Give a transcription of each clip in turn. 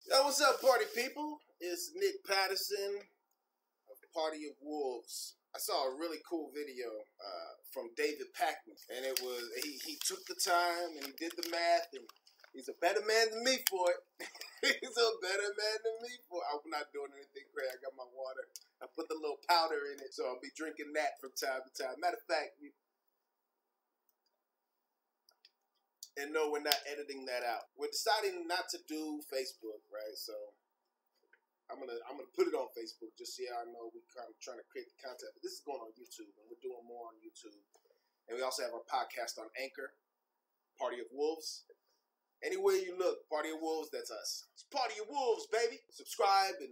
Yo, what's up, party people? It's Nick Patterson of Party of Wolves. I saw a really cool video from David Packman, and it was he took the time and he did the math, and he's a better man than me for it. He's a better man than me for it. I'm not doing anything crazy. I got my water. I put the little powder in it, so I'll be drinking that from time to time. Matter of fact, and no, we're not editing that out. We're deciding not to do Facebook, right? So I'm gonna put it on Facebook just so y'all know we kind of trying to create the content. But this is going on YouTube, and we're doing more on YouTube. And we also have our podcast on Anchor, Party of Wolves. Anywhere you look, Party of Wolves, that's us. It's Party of Wolves, baby. Subscribe to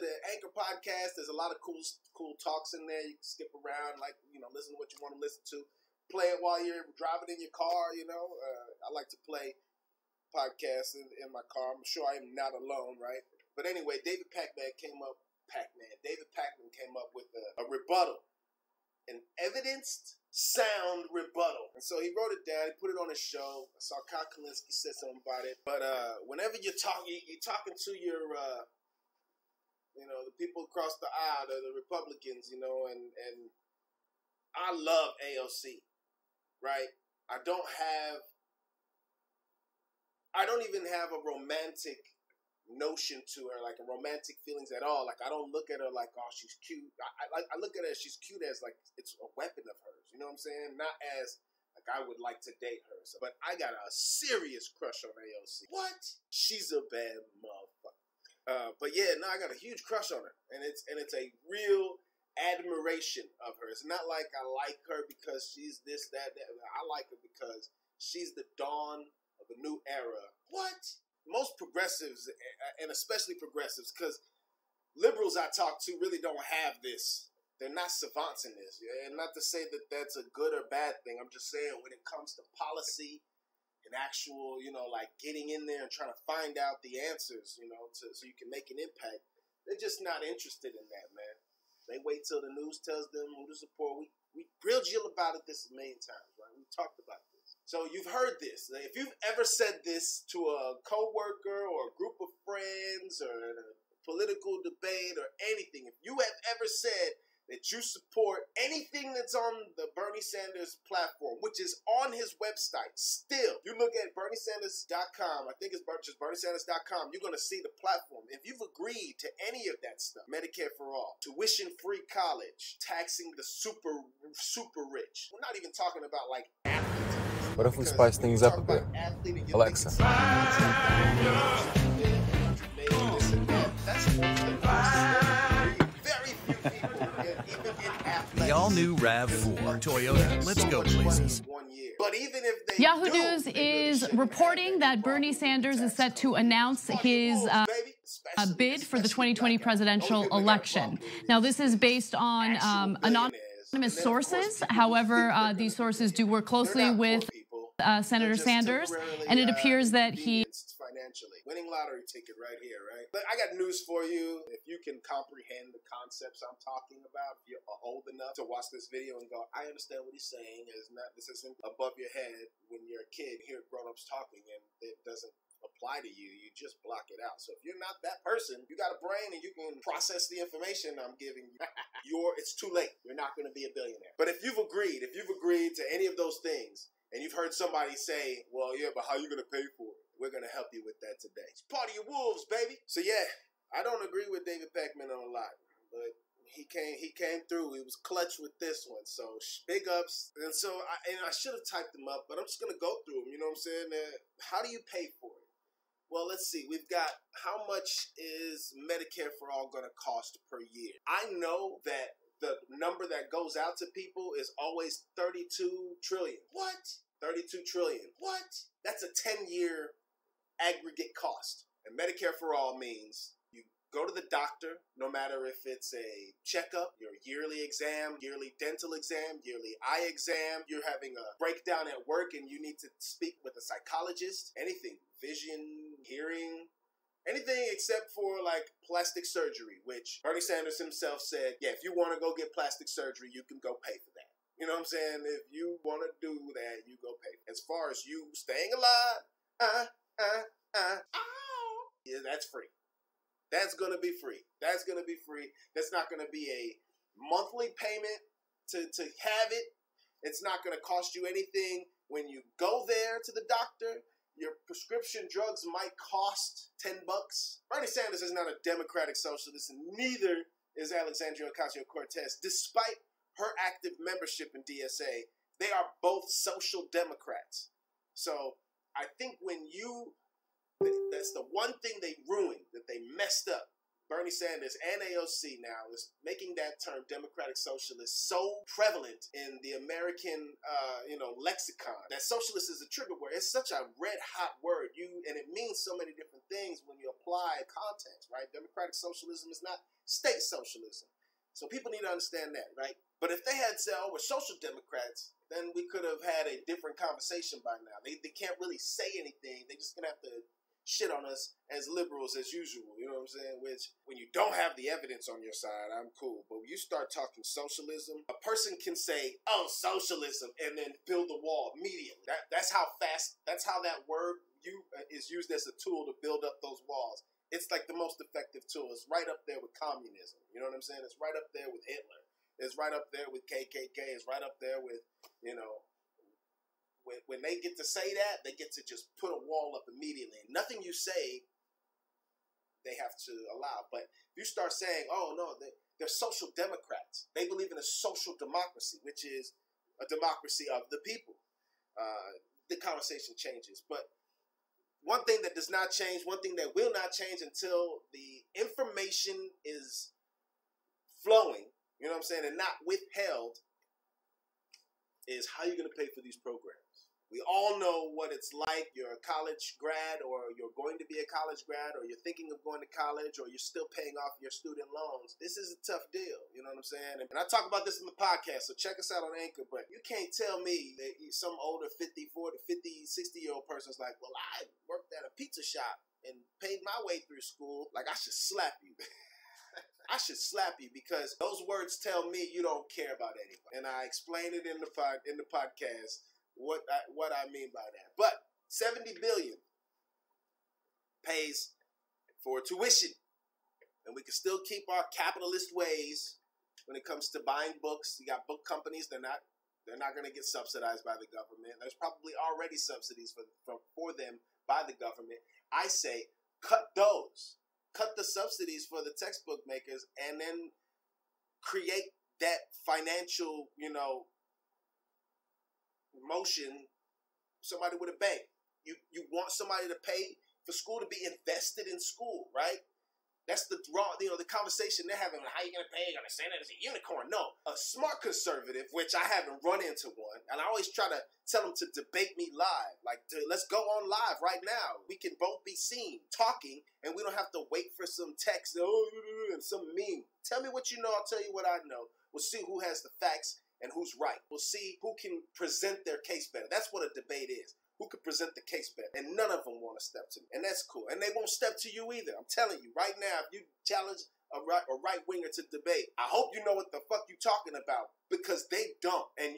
the Anchor podcast. There's a lot of cool talks in there. You can skip around, listen to what you want to listen to. Play it while you're driving in your car, I like to play podcasts in my car. I'm sure I am not alone, right? But anyway, David Packman came up with a rebuttal, an evidenced sound rebuttal. And so he wrote it down, he put it on his show. I saw Kyle Kalinske said something about it. But whenever you're talking to your, the people across the aisle, the Republicans, and I love AOC, right? I don't even have a romantic notion to her, like a romantic feelings at all. Like I don't look at her like, oh, she's cute. I look at her as she's cute as like it's a weapon of hers. You know what I'm saying? Not as like I would like to date her. So, but I got a serious crush on AOC. What? She's a bad motherfucker. But yeah, no, I got a huge crush on her, and it's a real admiration of her. It's not like I like her because she's this, that. I like her because she's the dawn of a new era. What? Most progressives, and especially progressives, because liberals I talk to really don't have this. They're not savants in this. And not to say that that's a good or bad thing. I'm just saying when it comes to policy and actual, like getting in there and trying to find out the answers, so you can make an impact, they're just not interested in that, man. They wait till the news tells them who to support. We grilled you about it this a million times, right? We talked about this. So you've heard this. If you've ever said this to a coworker or a group of friends or in a political debate or anything, if you have ever said that you support anything that's on the Bernie Sanders platform, which is on his website still. You look at BernieSanders.com, I think it's just BernieSanders.com, you're going to see the platform. If you've agreed to any of that stuff, Medicare for all, tuition-free college, taxing the super rich. We're not even talking about like athletes. What if we spice things up a bit? Alexa. The all-new RAV4 Toyota. Let's go places. But even if they Yahoo News is reporting that Bernie Sanders is set to announce his bid for the 2020 presidential election. Now, this is based on anonymous sources. However, these sources do work closely with Senator Sanders, and it appears that he financially winning lottery ticket right here, right? But I got news for you. If you can comprehend the concepts I'm talking about, if you're old enough to watch this video and go, I understand what he's saying. This isn't above your head when you're a kid. Hear grown-ups talking and it doesn't apply to you. You just block it out. So if you're not that person, you got a brain and you can process the information I'm giving you. It's too late. You're not going to be a billionaire. But if you've agreed to any of those things, and you've heard somebody say, well, yeah, but how are you going to pay for it? We're going to help you with that today. It's Party of Wolves, baby. So yeah, I don't agree with David Packman on a lot, but he came through. He was clutch with this one. So big ups. And so I should have typed them up, but I'm just going to go through them. You know what I'm saying? How do you pay for it? Well, let's see. We've got how much is Medicare for all going to cost per year? I know that the number that goes out to people is always 32 trillion. What? 32 trillion. What? That's a 10-year aggregate cost. And Medicare for all means you go to the doctor, no matter if it's a checkup, your yearly exam, yearly dental exam, yearly eye exam, you're having a breakdown at work and you need to speak with a psychologist, anything, vision, hearing, anything except for like plastic surgery, which Bernie Sanders himself said, yeah, if you want to go get plastic surgery, you can go pay for that. You know what I'm saying? If you want to do that, you go pay. As far as you staying alive, Yeah, that's free. That's going to be free. That's going to be free. That's not going to be a monthly payment to have it. It's not going to cost you anything when you go there to the doctor. Your prescription drugs might cost $10. Bernie Sanders is not a democratic socialist, and neither is Alexandria Ocasio-Cortez. Despite her active membership in DSA, they are both social democrats. So I think that's the one thing they ruined, that they messed up. Bernie Sanders and AOC now is making that term democratic socialist so prevalent in the American, lexicon that socialist is a trigger word. It's such a red hot word, and it means so many different things when you apply context, right? Democratic socialism is not state socialism. So people need to understand that, right? But if they had said, we're social democrats, then we could have had a different conversation by now. They can't really say anything. They're just going to have to shit on us as liberals as usual, you know what I'm saying? Which, when you don't have the evidence on your side, I'm cool. But when you start talking socialism, a person can say, socialism, and then build a wall immediately. That's how that word is used as a tool to build up those walls. It's like the most effective tool. It's right up there with communism. You know what I'm saying? It's right up there with Hitler. It's right up there with KKK. It's right up there with, when they get to say that, they get to just put a wall up immediately. Nothing you say, they have to allow. But if you start saying, no, they're social democrats. They believe in a social democracy, which is a democracy of the people. The conversation changes. But one thing that does not change, one thing that will not change until the information is flowing, you know what I'm saying, and not withheld, is how you're going to pay for these programs. We all know what it's like. You're a college grad, or you're going to be a college grad, or you're thinking of going to college, or you're still paying off your student loans. This is a tough deal. You know what I'm saying? And I talk about this in the podcast, so check us out on Anchor. But you can't tell me that some older 50, 40, 50, 60-year-old person's like, well, I worked at a pizza shop and paid my way through school. Like, I should slap you. I should slap you, because those words tell me you don't care about anybody. And I explain it in the podcast what I mean by that. But $70 billion pays for tuition, and we can still keep our capitalist ways when it comes to buying books. You got book companies; they're not going to get subsidized by the government. There's probably already subsidies for them by the government. I say cut those. Cut the subsidies for the textbook makers, and then create that financial, motion. Somebody with a bank. You want somebody to pay for school, to be invested in school, right? That's the conversation they're having. How are you going to pay? You're going to say that as a unicorn? No. A smart conservative, which I haven't run into one, and I always try to tell them to debate me live. Like, let's go on live right now. We can both be seen talking, and we don't have to wait for some text and some meme. Tell me what you know. I'll tell you what I know. We'll see who has the facts and who's right. We'll see who can present their case better. That's what a debate is. Who could present the case better? And none of them want to step to me. And that's cool. And they won't step to you either. I'm telling you, right now, if you challenge a right winger to debate, I hope you know what the fuck you talking about, because they don't. And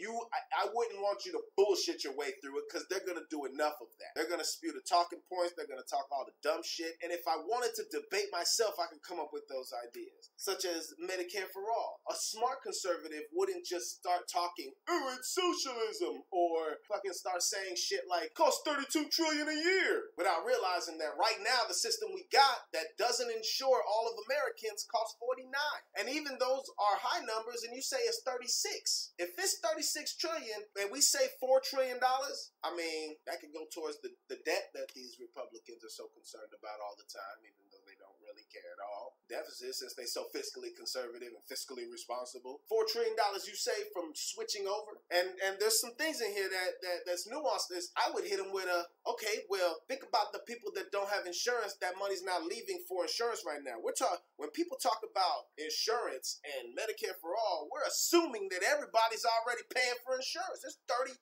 I wouldn't want you to bullshit your way through it, because they're going to do enough of that. They're going to spew the talking points. They're going to talk all the dumb shit. And if I wanted to debate myself, I could come up with those ideas, such as Medicare for all. A smart conservative wouldn't just start talking, it's socialism, or fucking start saying shit like, costs $32 trillion a year, without realizing that right now the system we got that doesn't insure all of Americans costs 49. And even those are high numbers, and you say it's 36. If it's 36 trillion and we say $4 trillion, I mean, that can go towards the debt that these Republicans are so concerned about all the time, even though they don't really care at all. Deficit, since they're so fiscally conservative and fiscally responsible. $4 trillion you save from switching over. And there's some things in here that's nuanced. I would hit them with okay, well, think about the people that don't have insurance. That money's not leaving for insurance right now. When people talk about insurance and Medicare for all, we're assuming that everybody's already paying for insurance. There's 30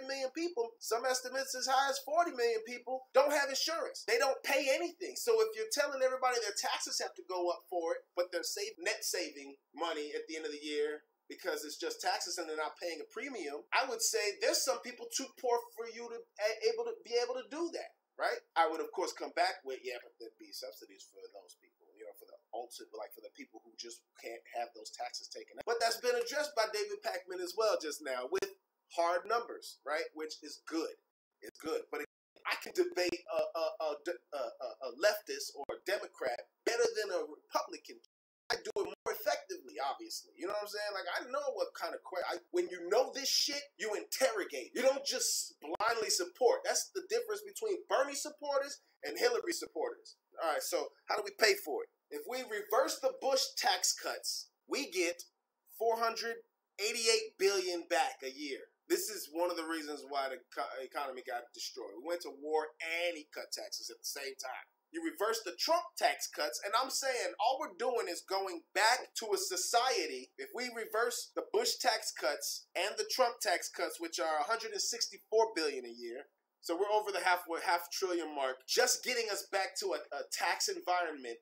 million people. Some estimates as high as 40 million people don't have insurance. They don't pay anything. So if you're telling everybody their taxes have to go up for it, but they're net saving money at the end of the year because it's just taxes and they're not paying a premium, I would say there's some people too poor for you to be able to do that. Right? I would, of course, come back with, but there'd be these subsidies for those people, you know, for the ultimate, like for the people who just can't have those taxes taken out. But that's been addressed by David Pakman as well just now with hard numbers, right? Which is good. It's good. But I can debate a leftist or a Democrat better than a Republican. I do it more effectively, obviously. You know what I'm saying? Like, I know what kind of question. When you know this shit, you interrogate. You don't just blindly support. That's the difference between Bernie supporters and Hillary supporters. All right, so how do we pay for it? If we reverse the Bush tax cuts, we get $488 billion back a year. This is one of the reasons why the economy got destroyed. We went to war and he cut taxes at the same time. You reverse the Trump tax cuts, and I'm saying all we're doing is going back to a society. If we reverse the Bush tax cuts and the Trump tax cuts, which are $164 billion a year, so we're over the half trillion mark, just getting us back to a tax environment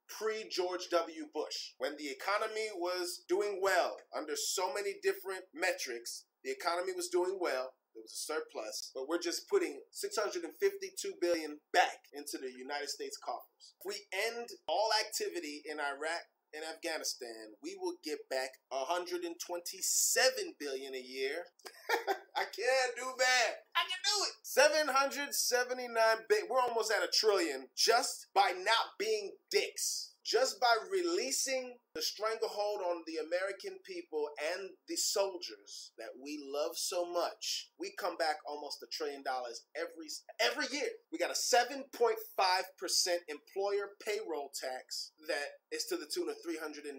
pre-George W. Bush, when the economy was doing well under so many different metrics. The economy was doing well. There was a surplus, but we're just putting $652 billion back into the United States coffers. If we end all activity in Iraq and Afghanistan, we will get back $127 billion a year. I can't do that. I can do it. $779 billion. We're almost at $1 trillion just by not being dicks. Just by releasing the stranglehold on the American people and the soldiers that we love so much, we come back almost $1 trillion every year. We got a 7.5% employer payroll tax that is to the tune of $390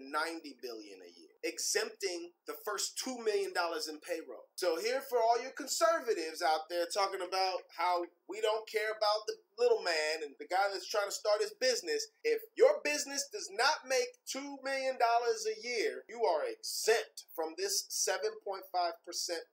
billion a year, exempting the first $2 million in payroll. So here for all your conservatives out there talking about how we don't care about the little man and the guy that's trying to start his business, if your business does not make $2 million a year, you are exempt from this 7.5%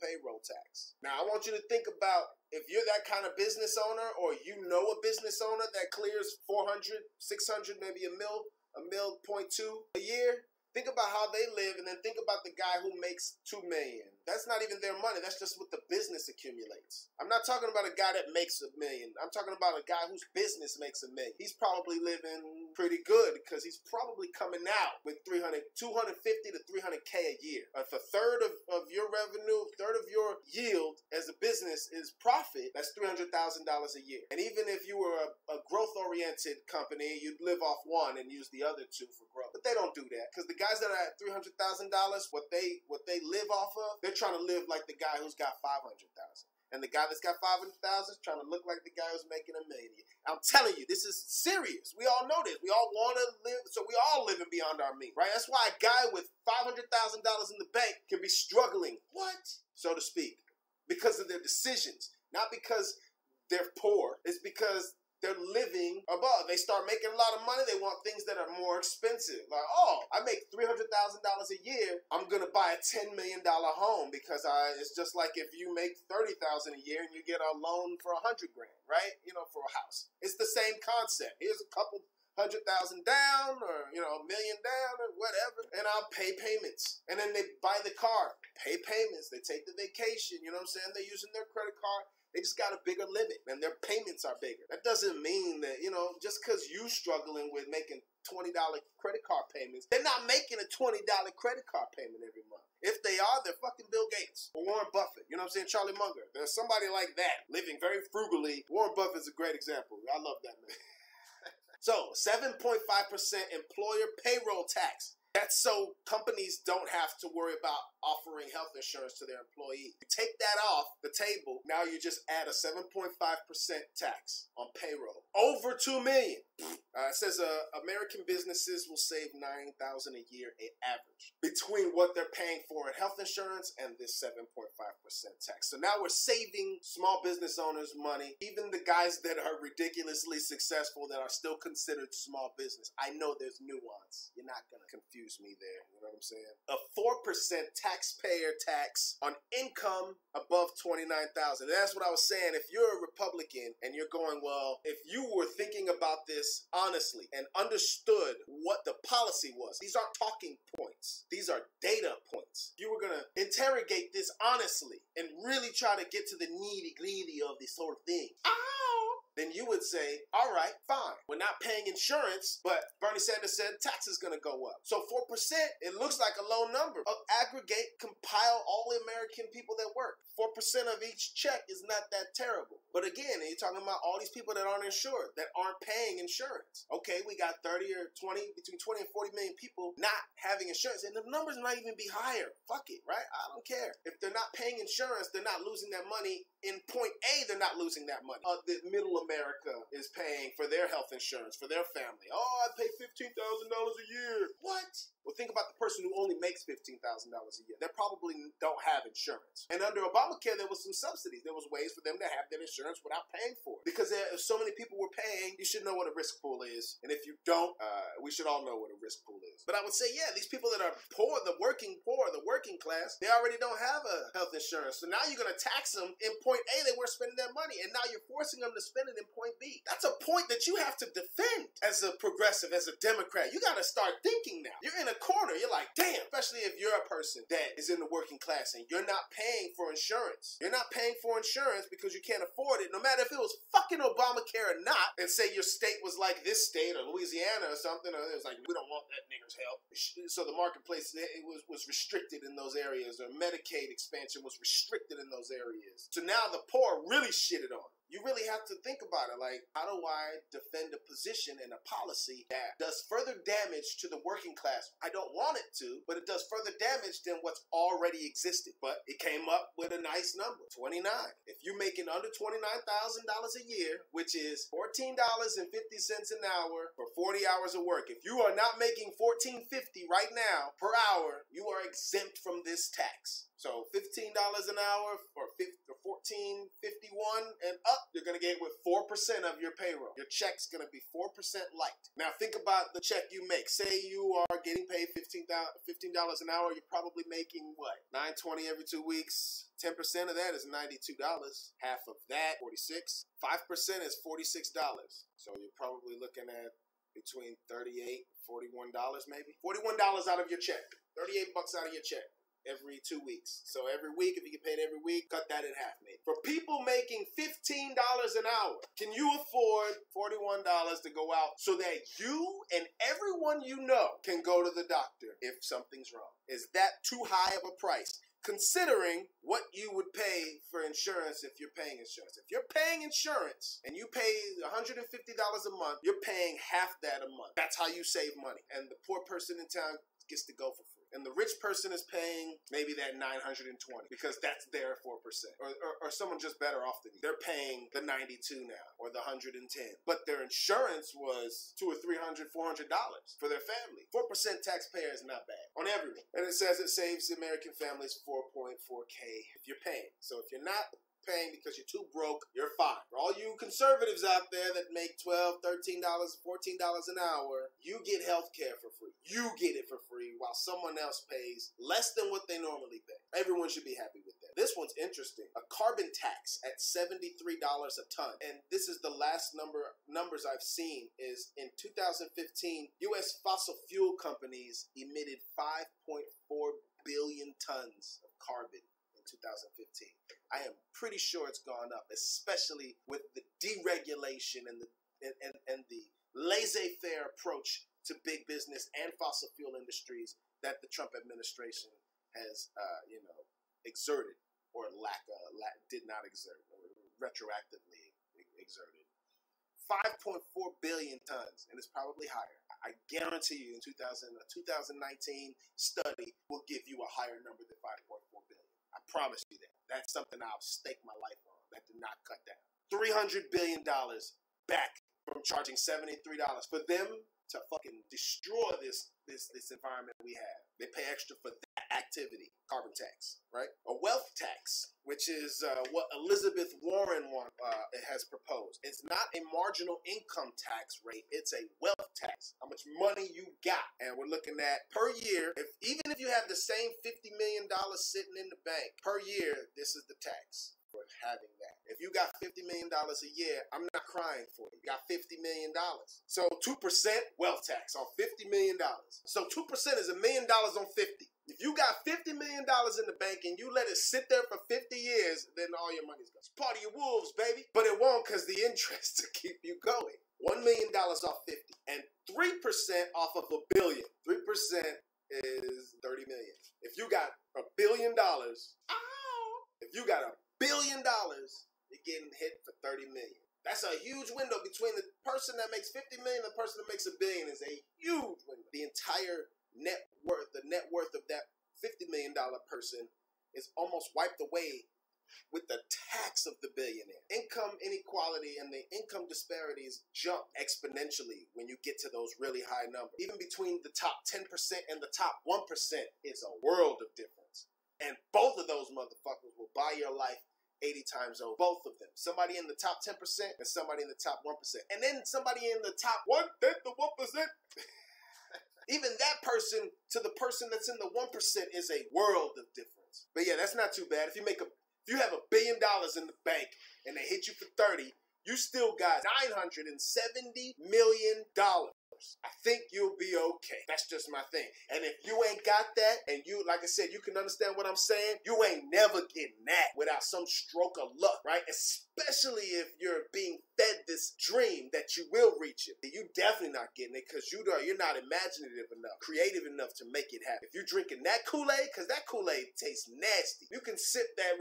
payroll tax. Now, I want you to think about if you're that kind of business owner, or you know a business owner that clears 400, 600, maybe a mil point two a year. Think about how they live, and then think about the guy who makes $2 million. That's not even their money. That's just what the business accumulates. I'm not talking about a guy that makes $1 million. I'm talking about a guy whose business makes $1 million. He's probably living pretty good because he's probably coming out with $250 to $300K a year. If a third of your revenue, a third of your yield as a business is profit, that's $300,000 a year. And even if you were a growth-oriented company, you'd live off one and use the other two for growth. But they don't do that, because the guys that are at $300,000, what they live off of, they're trying to live like the guy who's got $500,000. And the guy that's got $500,000 is trying to look like the guy who's making $1 million. I'm telling you, this is serious. We all know this. We all want to live, so we all living beyond our means, right? That's why a guy with $500,000 in the bank can be struggling, so to speak, because of their decisions. Not because they're poor. It's because they're living above. They start making a lot of money. They want things that are more expensive. Like, oh, I make $300,000 a year. I'm going to buy a $10 million home because it's just like if you make $30,000 a year and you get a loan for $100,000, right? You know, for a house. It's the same concept. Here's a couple $100,000 down, or, you know, $1 million down, or whatever, and I'll pay payments. And then they buy the car, pay payments. They take the vacation, you know what I'm saying? They're using their credit card. They just got a bigger limit, and their payments are bigger. That doesn't mean that, you know, just because you struggling with making $20 credit card payments, they're not making a $20 credit card payment every month. If they are, they're fucking Bill Gates or Warren Buffett. You know what I'm saying? Charlie Munger. There's somebody like that living very frugally. Warren Buffett's a great example. I love that man. So, 7.5% employer payroll tax. That's so companies don't have to worry about offering health insurance to their employees. You take that off the table, now you just add a 7.5% tax on payroll. Over $2 million. It says American businesses will save $9,000 a year in average between what they're paying for in health insurance and this 7.5% tax. So now we're saving small business owners money, even the guys that are ridiculously successful that are still considered small business. I know there's nuance. You're not going to confuse me there. You know what I'm saying? A 4% taxpayer tax on income above $29,000. That's what I was saying. If you're a Republican and you're going, well, if you were thinking about this honestly and understood what the policy was, these aren't talking points. These are data points. You were going to interrogate this honestly and really try to get to the nitty-gritty of this sort of thing. then you would say, all right, fine. We're not paying insurance, but Bernie Sanders said tax is going to go up. So 4%, it looks like a low number. Aggregate, compile all the American people that work. 4% of each check is not that terrible. But again, you're talking about all these people that aren't insured, that aren't paying insurance. Okay, we got 30 or 20, between 20 and 40 million people not having insurance, and the numbers might even be higher. Fuck it, right? I don't care. If they're not paying insurance, they're not losing that money. In point A, they're not losing that money. The middle America is paying for their health insurance, for their family. Oh, I pay $15,000 a year. What? Well, think about the person who only makes $15,000 a year. They probably don't have insurance. And under Obamacare, there was some subsidies. There was ways for them to have their insurance without paying for it. Because if so many people were paying, you should know what a risk pool is. And if you don't, we should all know what a risk pool is. But I would say, yeah, these people that are poor, the working class, they already don't have a health insurance. So now you're going to tax them in point A, they weren't spending their money. And now you're forcing them to spend it in point B. That's a point that you have to defend as a progressive, as a Democrat. You got to start thinking now. You're in a corner. You're like, damn, especially if you're a person that is in the working class and you're not paying for insurance. You're not paying for insurance because you can't afford it, no matter if it was fucking Obamacare or not, and say your state was like this state or Louisiana or something, or it was like, we don't want that nigger's help. So the marketplace, it was restricted in those areas, or Medicaid expansion was restricted in those areas. So now the poor really shitted on. You really have to think about it, like, how do I defend a position and a policy that does further damage to the working class? I don't want it to, but it does further damage than what's already existed. But it came up with a nice number, 29. If you're making under $29,000 a year, which is $14.50 an hour for 40 hours of work, if you are not making $14.50 right now per hour, you are exempt from this tax. So $15 an hour or $14.51 and up, you're going to get with 4% of your payroll. Your check's going to be 4% light. Now think about the check you make. Say you are getting paid $15 an hour. You're probably making what? $9.20 every 2 weeks. 10% of that is $92. Half of that, $46. 5% is $46. So you're probably looking at between $38, $41 maybe. $41 out of your check. $38 out of your check. Every 2 weeks. So every week, if you get paid every week, cut that in half, maybe. For people making $15 an hour, can you afford $41 to go out so that you and everyone you know can go to the doctor if something's wrong? Is that too high of a price? Considering what you would pay for insurance if you're paying insurance. If you're paying insurance and you pay $150 a month, you're paying half that a month. That's how you save money. And the poor person in town gets to go for free. And the rich person is paying maybe that $920 because that's their 4%. Or someone just better off than you. They're paying the $92 now or the $110. But their insurance was $200 or $300, $400 for their family. 4% taxpayer is not bad on everyone. And it says it saves American families $4.4K if you're paying. So if you're not paying because you're too broke, you're fine. For all you conservatives out there that make $12, $13, $14 an hour, you get health care for free. You get it for free while someone else pays less than what they normally pay. Everyone should be happy with that. This one's interesting. A carbon tax at $73 a ton. And this is the last numbers I've seen is in 2015, U.S. fossil fuel companies emitted 5.4 billion tons of carbon. 2015. I am pretty sure it's gone up, especially with the deregulation and the laissez-faire approach to big business and fossil fuel industries that the Trump administration has, exerted or did not exert or retroactively exerted. 5.4 billion tons, and it's probably higher. I guarantee you, a 2019 study will give you a higher number than 5.4 billion. I promise you that. That's something I'll stake my life on. That did not cut down. $300 billion back from charging $73 for them to fucking destroy this environment we have. They pay extra for that activity. Carbon tax, right? A wealth tax, which is what Elizabeth Warren has proposed. It's not a marginal income tax rate. It's a wealth tax. How much money you got. And we're looking at per year, even if you have the same $50 million sitting in the bank, per year, this is the tax. for having that. If you got $50 million a year, I'm not crying for you. You got $50 million. So 2% wealth tax on $50 million. So 2% is $1 million on 50. If you got $50 million in the bank and you let it sit there for 50 years, then all your money's gone. It's part of your wolves, baby. But it won't because the interest to keep you going. $1 million off 50 and 3% off of $1 billion. 3% is 30 million. If you got $1 billion, if you got $1 billion, you're getting hit for 30 million. That's a huge window between the person that makes 50 million and the person that makes $1 billion is a huge window. The entire net worth of that $50 million person is almost wiped away with the tax of the billionaire. Income inequality and the income disparities jump exponentially when you get to those really high numbers. Even between the top 10% and the top 1% is a world of difference. And both of those motherfuckers will buy your life 80 times over. Both of them. Somebody in the top 10% and somebody in the top 1%. And then somebody in the top 1/10 of 1%. Even that person to the person that's in the 1% is a world of difference. But yeah, that's not too bad. If you have $1 billion in the bank and they hit you for 30, you still got $970 million. I think you'll be okay. That's just my thing. And if you ain't got that, and you, like I said, you can understand what I'm saying, you ain't never getting that without some stroke of luck, right? Especially if you're being fed this dream that you will reach it. You definitely not getting it because you're not imaginative enough, creative enough to make it happen. If you're drinking that Kool-Aid, because that Kool-Aid tastes nasty. You can sip that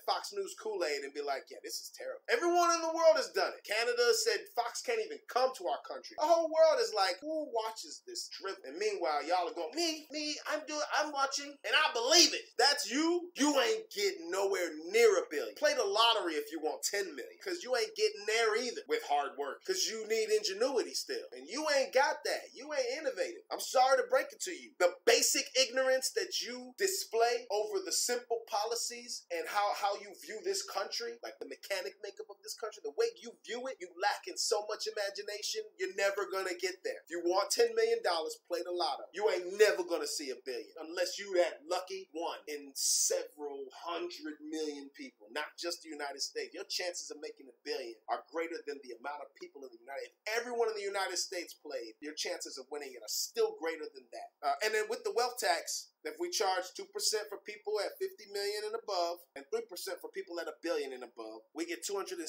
Fox News Kool-Aid and be like, yeah, this is terrible. Everyone in the world has done it. Canada said Fox can't even come to our country. The whole world is like, who watches this drip? And meanwhile, y'all are going, I'm watching, and I believe it. That's you. You ain't getting nowhere near $1 billion. Play the lottery if you want 10 million, because you ain't getting there either with hard work, because you need ingenuity still, and you ain't got that. You ain't innovative. I'm sorry to break it to you. The basic ignorance that you display over the simple policies and how you view this country, like the mechanic makeup of this country, the way you view it, you lack in so much imagination, you're never gonna get there. If you want $10 million, play the lotto. You ain't never gonna see $1 billion unless you that lucky one in several 100 million people, not just the United States. Your chances of making $1 billion are greater than the amount of people in the United States. If everyone in the United States played, your chances of winning it are still greater than that. And then with the wealth tax, if we charge 2% for people at 50 million and above, and 3% for people at $1 billion and above, we get 275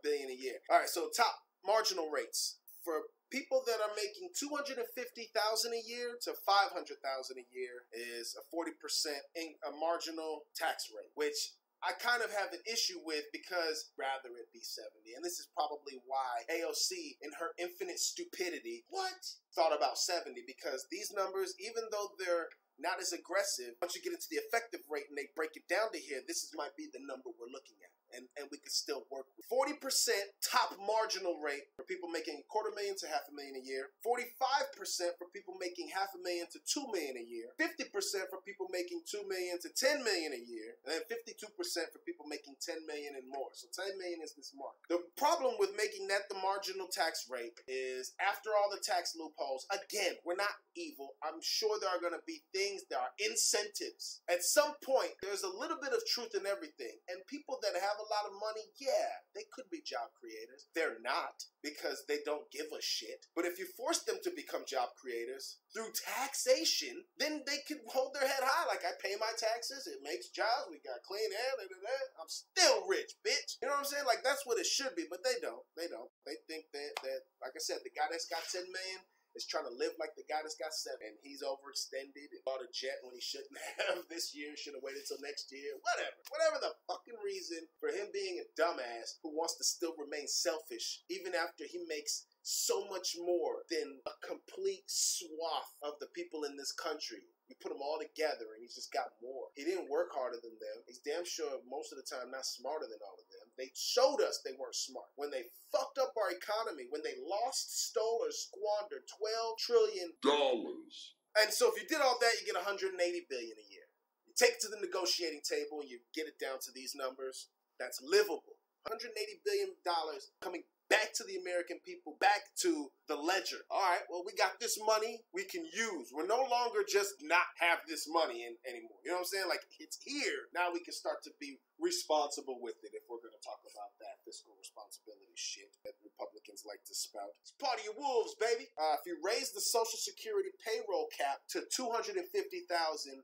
billion a year. All right, so top marginal rates for people that are making $250,000 a year to $500,000 a year is a 40% a marginal tax rate, which I kind of have an issue with because rather it be 70. And this is probably why AOC, in her infinite stupidity, thought about 70, because these numbers, even though they're not as aggressive, once you get into the effective rate and they break it down to here, might be the number we're looking at. And we could still work with 40% top marginal rate for people making $250,000 to $500,000 a year, 45% for people making $500,000 to $2 million a year, 50% for people making $2 million to $10 million a year, and then 52% for people making $10 million and more. So $10 million is this mark. The problem with making that the marginal tax rate is after all the tax loopholes, again, we're not evil. I'm sure there are going to be things, there are incentives. At some point, there's a little bit of truth in everything, and people that have a lot of money, yeah, they could be job creators. They're not, because they don't give a shit. But if you force them to become job creators through taxation, then they can hold their head high. Like, I pay my taxes, it makes jobs, we got clean air, I'm still rich, bitch. You know what I'm saying? Like, that's what it should be, but they don't. They think that like I said, the guy that's got 10 million is trying to live like the guy that's got 7, and he's overextended and bought a jet when he shouldn't have this year, should have waited till next year, whatever the fucking reason for him being a dumbass who wants to still remain selfish even after he makes so much more than a complete swath of the people in this country. You put them all together and he's just got more. He didn't work harder than them. He's damn sure most of the time not smarter than all of them. They showed us they weren't smart when they fucked up our economy, when they lost, stole, or squandered $12 trillion. And so if you did all that, you get $180 billion a year. You take it to the negotiating table and you get it down to these numbers. That's livable. $180 billion coming back to the American people, back to the ledger. All right, well, we got this money we can use. We're no longer just not have this money anymore. You know what I'm saying? Like, it's here. Now we can start to be responsible with it, if we're going to talk about that fiscal responsibility shit that Republicans like to spout. It's part of your wolves, baby. If you raise the Social Security payroll cap to $250,000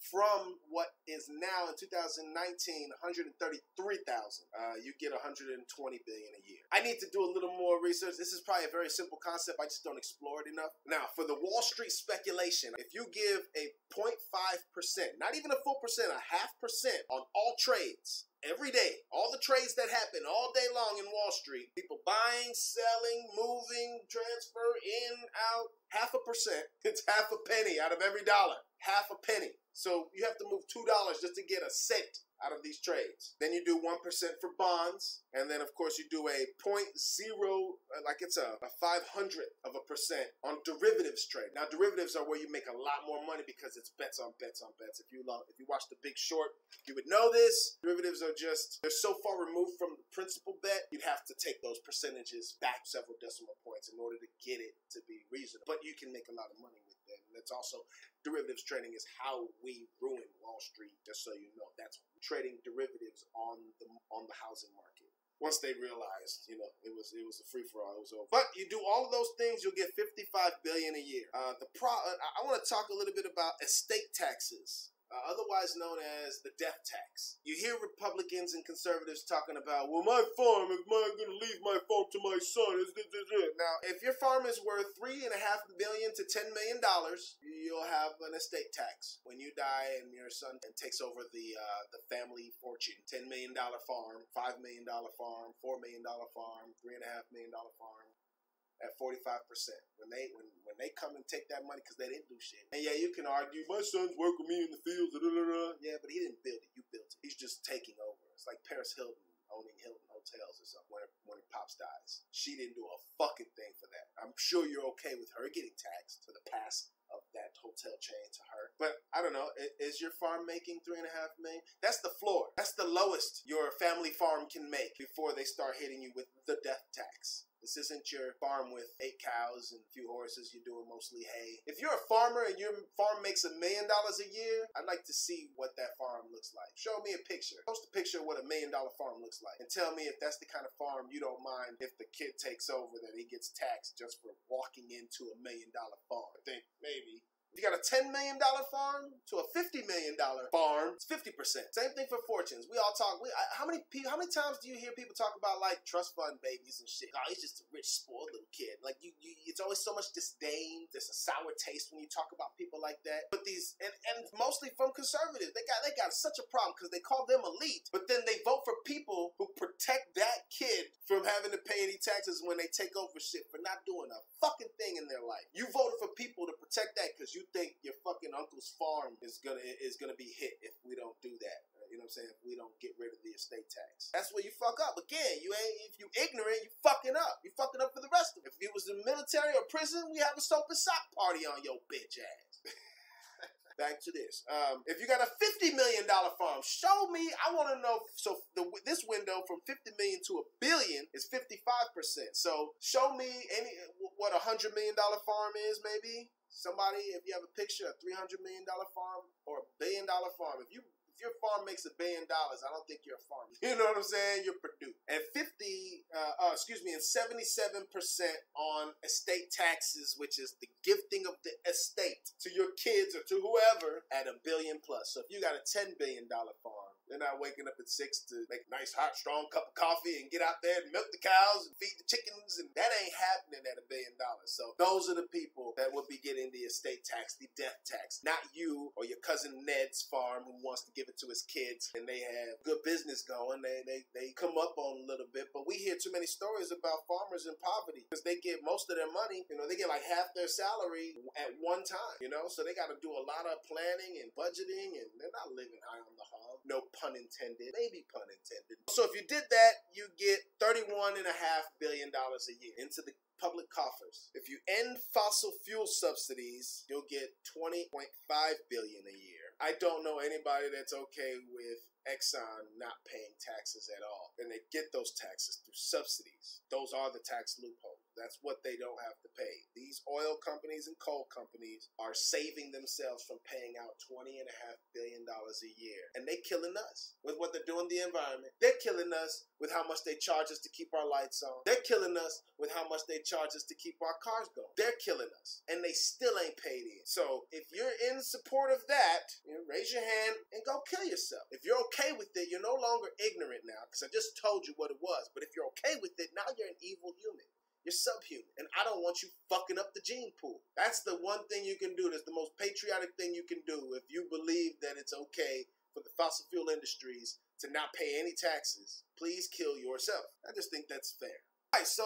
from what is now in 2019 $133,000, you get $120 billion a year. I need to do a little more research. This is probably a very simple concept. I just don't explore it enough. Now, for the Wall Street speculation, if you give a 0.5%, not even a full percent, a 0.5% on all trades, every day, all the trades that happen all day long in Wall Street, people buying, selling, moving, transfer, in, out, 0.5%. It's half a penny out of every dollar. Half a penny. So you have to move $2 just to get a cent out of these trades. Then you do 1% for bonds, and then of course you do a 0.0, like it's a 500th of a percent on derivatives trade. Now derivatives are where you make a lot more money because it's bets on bets on bets. If you watch The Big Short, you would know this. Derivatives are just, they're so far removed from the principal bet, you'd have to take those percentages back several decimal points in order to get it to be reasonable. But you can make a lot of money with that. And that's also, derivatives trading is how we ruin Wall Street, just so you know. That's trading derivatives on the housing market. Once they realized, you know, it was a free-for-all, it was over. But you do all of those things, you'll get $55 billion a year. I want to talk a little bit about estate taxes. Otherwise known as the death tax. You hear Republicans and conservatives talking about, well, my farm, if I'm going to leave my farm to my son, Now, if your farm is worth $3.5 million to $10 million, you'll have an estate tax when you die and your son takes over the family fortune. $10 million farm, $5 million farm, $4 million farm, $3.5 million farm. At 45%, when they come and take that money because they didn't do shit. And yeah, you can argue, my son's working with me in the fields, Yeah, but he didn't build it, you built it. He's just taking over. It's like Paris Hilton owning Hilton Hotels or something when her pops dies. She didn't do a fucking thing for that. I'm sure you're okay with her getting taxed for the past of that hotel chain to her. But I don't know, is your farm making $3.5 million? That's the floor. That's the lowest your family farm can make before they start hitting you with the death tax. This isn't your farm with 8 cows and a few horses. You're doing mostly hay. If you're a farmer and your farm makes $1 million a year, I'd like to see what that farm looks like. Show me a picture. Post a picture of what $1 million farm looks like. And tell me if that's the kind of farm you don't mind if the kid takes over, that he gets taxed just for walking into $1 million farm. I think maybe. If you got a $10 million farm to a $50 million farm, it's 50%. Same thing for fortunes. We all talk. How many times do you hear people talk about like trust fund babies and shit? Oh, he's just a rich, spoiled little kid. Like it's always so much disdain. There's a sour taste when you talk about people like that. But these, and mostly from conservatives, they got such a problem because they call them elite, but then they vote for people who protect that kid from having to pay any taxes when they take over shit for not doing a fucking thing in their life. You voted for people to protect that because you think your fucking uncle's farm is gonna be hit if we don't do that. You know what I'm saying? If we don't get rid of the estate tax. That's where you fuck up. Again, if you ignorant, you fucking up. You fucking up for the rest of it. If it was the military or prison, we have a soap and sock party on your bitch ass. Back to this. If you got a $50 million farm, show me. I want to know. So this window from $50 million to $1 billion is 55%. So show me what a $100 million farm is, maybe. Somebody, if you have a picture, a $300 million farm or $1 billion farm. If your farm makes $1 billion, I don't think you're a farmer. You know what I'm saying? You're Purdue. And 77% on estate taxes, which is the gifting of the estate to your kids or to whoever at $1 billion plus. So if you got a $10 billion farm, they're not waking up at 6 to make a nice, hot, strong cup of coffee and get out there and milk the cows and feed the chickens. And that ain't happening at $1 billion. So those are the people that will be getting the estate tax, the death tax. Not you or your cousin Ned's farm who wants to give it to his kids and they have good business going. They come up on a little bit. But we hear too many stories about farmers in poverty because they get most of their money. You know, they get like half their salary at one time, you know. So they got to do a lot of planning and budgeting and they're not living high on the hog. No pun intended, maybe pun intended. So if you did that, you get $31.5 billion a year into the public coffers. If you end fossil fuel subsidies, you'll get $20.5 billion a year. I don't know anybody that's okay with Exxon not paying taxes at all. And they get those taxes through subsidies. Those are the tax loopholes. That's what they don't have to pay. These oil companies and coal companies are saving themselves from paying out $20.5 billion a year. And they're killing us with what they're doing to the environment. They're killing us with how much they charge us to keep our lights on. They're killing us with how much they charge us to keep our cars going. They're killing us. And they still ain't paid in. So if you're in support of that, raise your hand and go kill yourself. If you're okay with it, you're no longer ignorant now, because I just told you what it was. But if you're okay with it, now you're an evil human. You're subhuman. And I don't want you fucking up the gene pool. That's the one thing you can do. That's the most patriotic thing you can do if you believe that it's okay for the fossil fuel industries to not pay any taxes. Please kill yourself. I just think that's fair. All right, so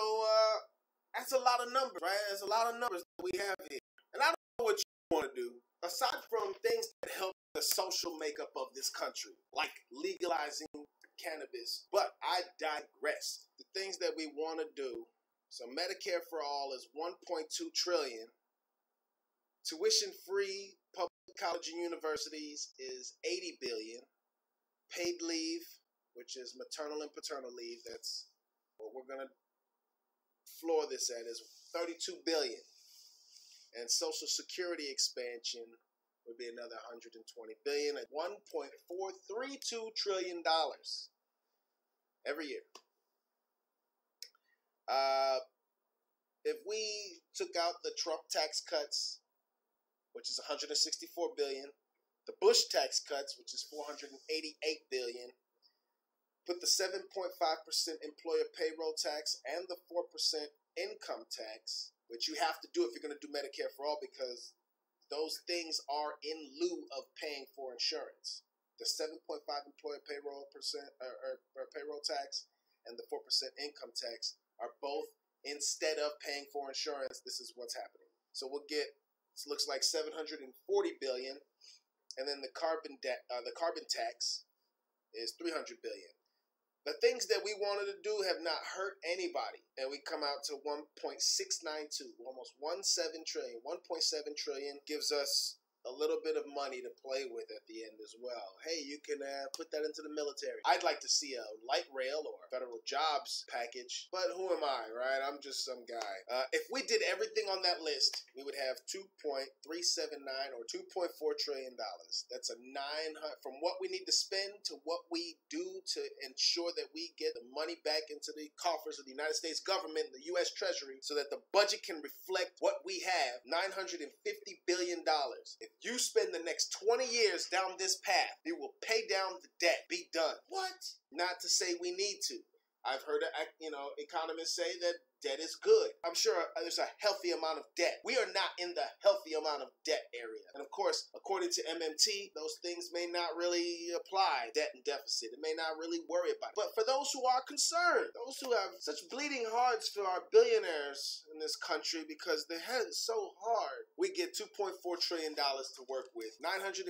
that's a lot of numbers, right? There's a lot of numbers that we have here. And I don't know what you want to do, aside from things that help the social makeup of this country, like legalizing cannabis. But I digress. The things that we want to do. So Medicare for all is $1.2 trillion. Tuition-free public college and universities is $80 billion. Paid leave, which is maternal and paternal leave, that's what we're going to floor this at, is $32 billion. And Social Security expansion would be another $120 billion at $1.432 trillion every year. If we took out the Trump tax cuts, which is $164 billion, the Bush tax cuts, which is $488 billion, put the 7.5% employer payroll tax and the 4% income tax, which you have to do if you're going to do Medicare for all, because those things are in lieu of paying for insurance. The 7.5 employer payroll or payroll tax and the 4% income tax are both, instead of paying for insurance, this is what's happening. So we'll get, this looks like $740 billion, and then the carbon tax is $300 billion. The things that we wanted to do have not hurt anybody, and we come out to 1.692, almost 1.7 trillion. 1.7 trillion gives us a little bit of money to play with at the end as well. Hey, you can put that into the military. I'd like to see a light rail or federal jobs package, but who am I, right? I'm just some guy. If we did everything on that list, we would have 2.379 or $2.4 trillion. That's a 900 from what we need to spend to what we do to ensure that we get the money back into the coffers of the United States government, the U.S. Treasury, so that the budget can reflect what we have. $950 billion. If you spend the next 20 years down this path, you will pay down the debt. Be done. What? Not to say we need to. I've heard, economists say that debt is good. I'm sure there's a healthy amount of debt. We are not in the healthy amount of debt area. And of course, according to MMT, those things may not really apply, debt and deficit. It may not really worry about it. But for those who are concerned, those who have such bleeding hearts for our billionaires in this country because their head is so hard, we get $2.4 trillion to work with, $950.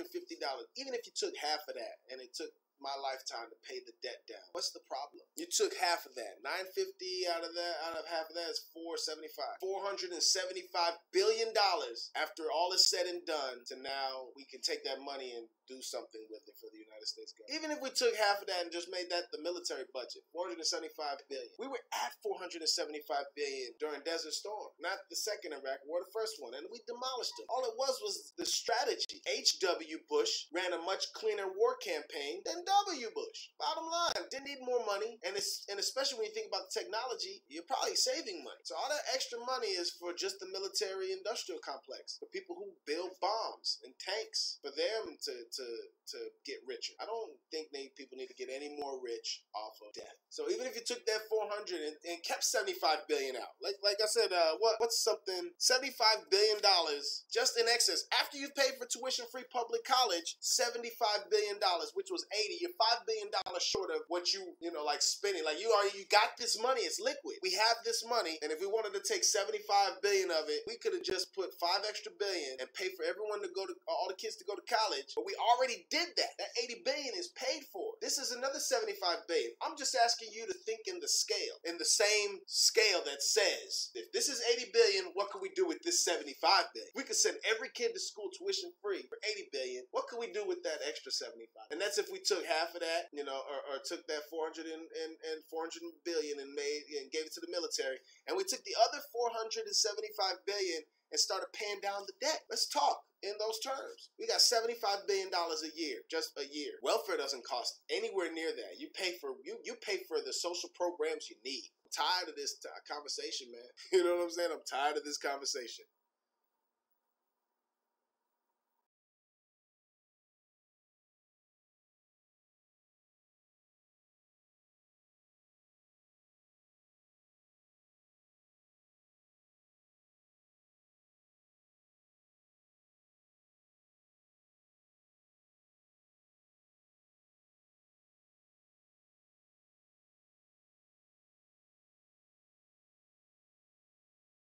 Even if you took half of that and it took my lifetime to pay the debt down. What's the problem? You took half of that. $950 out of half of that is $475. $475 billion after all is said and done to now we can take that money and do something with it for the United States government. Even if we took half of that and just made that the military budget, $475 billion. We were at $475 billion during Desert Storm. Not the second Iraq War, the first one, and we demolished them. All it was the strategy. H.W. Bush ran a much cleaner war campaign than W. Bush. Bottom line, didn't need more money, and especially when you think about the technology, you're probably saving money. So all that extra money is for just the military-industrial complex, for people who build bombs and tanks, for them to get richer. I don't think people need to get any more rich off of debt. So even if you took that 400 and kept $75 billion out, like I said, what's something $75 billion just in excess after you paid for tuition-free public college, $75 billion, which was 80. You're $5 billion short of what you spending. Like you got this money. It's liquid. We have this money, and if we wanted to take $75 billion of it, we could have just put $5 extra billion and pay for everyone to go to all the kids to go to college. But we already did that. That $80 billion is paid for. This is another $75 billion. I'm just asking you to think in the same scale that says, if this is $80 billion, what could we do with this $75 billion? We could send every kid to school tuition free for $80 billion. What could we do with that extra $75? And that's if we took half of that, you know, or took that 400 billion and gave it to the military, and we took the other 475 billion and started paying down the debt. Let's talk in those terms. We got $75 billion a year, just a year. Welfare doesn't cost anywhere near that. You pay for the social programs you need. I'm tired of this conversation, man. You know what I'm saying? I'm tired of this conversation.